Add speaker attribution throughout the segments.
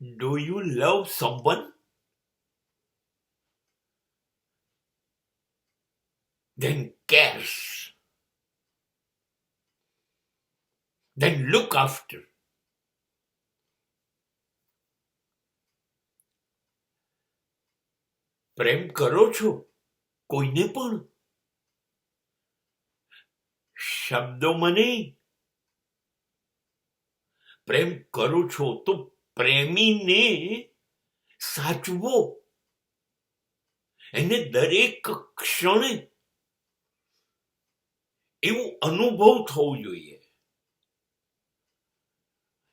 Speaker 1: Do you love someone? Then cares. Then look after. પ્રેમ કરો છો કોઈને પણ? શબ્દોમાં નહીં. પ્રેમ કરો છો તો પ્રેમીને સાચવો, એને દરેક ક્ષણે એવું અનુભવ થવો જોઈએ,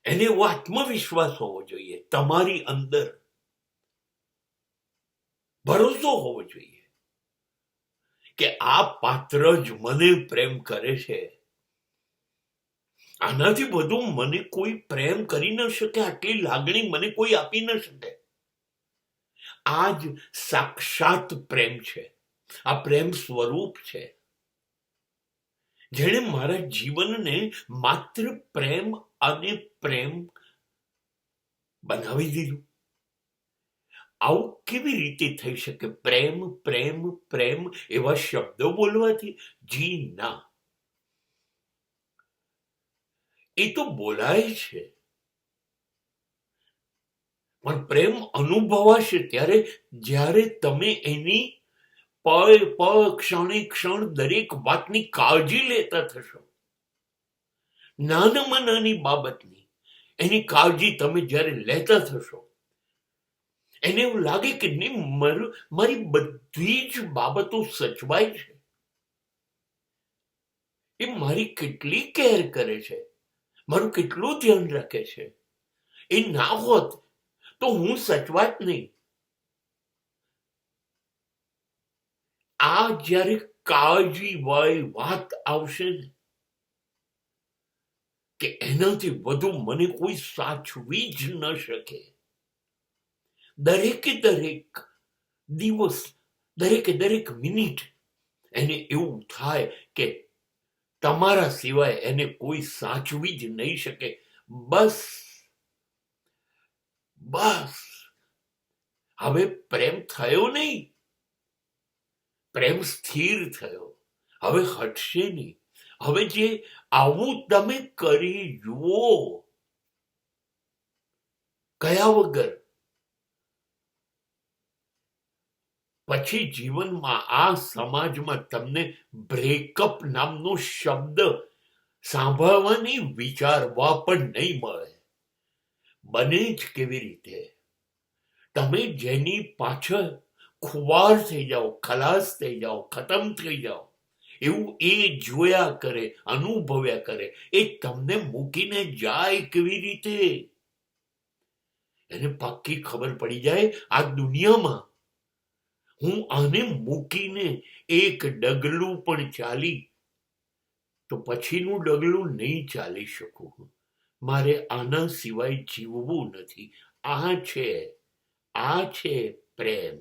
Speaker 1: એને એવો આત્મવિશ્વાસ હોવો જોઈએ, તમારી અંદર ભરોસો હોવો જોઈએ કે આ પાત્ર જ મને પ્રેમ કરે છે, આનાથી બધું મને કોઈ પ્રેમ કરી ન શકે, આટલી લાગણી મને કોઈ આપી ન શકે. આ જ સાક્ષાત પ્રેમ છે, આ પ્રેમ સ્વરૂપ છે, જેણે મારા જીવનને માત્ર પ્રેમ અને પ્રેમ બનાવી દીધું. આવું કેવી રીતે થઈ શકે? પ્રેમ પ્રેમ પ્રેમ એવા શબ્દો બોલવાથી? જી ના, એ તો બોલાય છે, પણ પ્રેમ અનુભવાશે ત્યારે, જ્યારે તમે એની પળ પળ ક્ષણે ક્ષણ દરેક વાતની કાળજી લેતા થશો. નાનામાં નાની બાબતની એની કાળજી તમે જ્યારે લેતા થશો, એને એવું લાગે કે નહીં, મારી બધી જ બાબતો સચવાય છે, એ મારી કેટલી કેર કરે છે, મારું કેટલું ધ્યાન રાખે છે, એ ના હોત તો હું સચવાત નહીં. આ જ્યારે કાળજી વાળી વાત આવશે ને, કે એનાથી વધુ મને કોઈ સાચવી જ ન શકે, દરેકે દરેક દિવસ, દરેકે દરેક મિનિટ એને એવું થાય કે તમારા સિવાય એને કોઈ સાચવી જ નહીં શકે. બસ બસ, હવે પ્રેમ થયો નહીં, પ્રેમ સ્થિર થયો, હવે હટશે નહીં. હવે જે આવું તમે કરી જુઓ, કયા વગર, પછી જીવનમાં આ સમાજમાં તમને બ્રેકઅપ નામનો શબ્દ સાંભળવાની, વિચારવા પણ નહીં મળે. બને જ કેવી રીતે? તમે જેની પાછળ ખુવાર થઈ જાઓ, ખલાસ થઈ જાઓ, ખતમ થઈ જાઓ, એવું એ જોયા કરે, અનુભવ્યા કરે, એ તમને મૂકીને જાય કેવી રીતે? એને પાક્કી ખબર પડી જાય, આ દુનિયામાં હું આને મૂકીને એક ડગલું પણ ચાલી તો પછીનું ડગલું નહીં ચાલી શકું, મારે આના સિવાય જીવવું નથી. આ છે પ્રેમ.